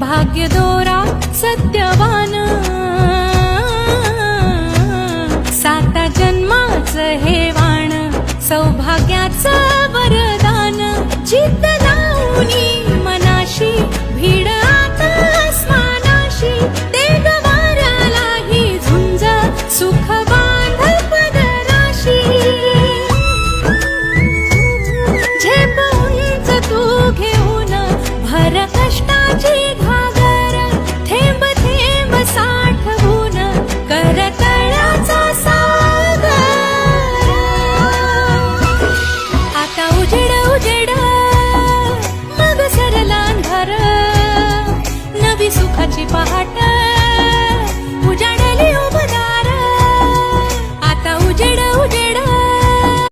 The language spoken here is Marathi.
भाग्य दोरा सत्यवान, साता जन्माचं हे वाण, सौभाग्याचं वरदान. चित्त लावूनी मनाशी भीड आता आसमानाशी, देव वाऱ्यालाही झुंज सुख बांध पदराशी. झेप उंच तू घेऊन भर कष्टाची घागर, थेंब थेंब साठवून कर तळ्याचा सागर. आता उजेड उजेड मग सरला अंधार, नवी सुखाची पहाट.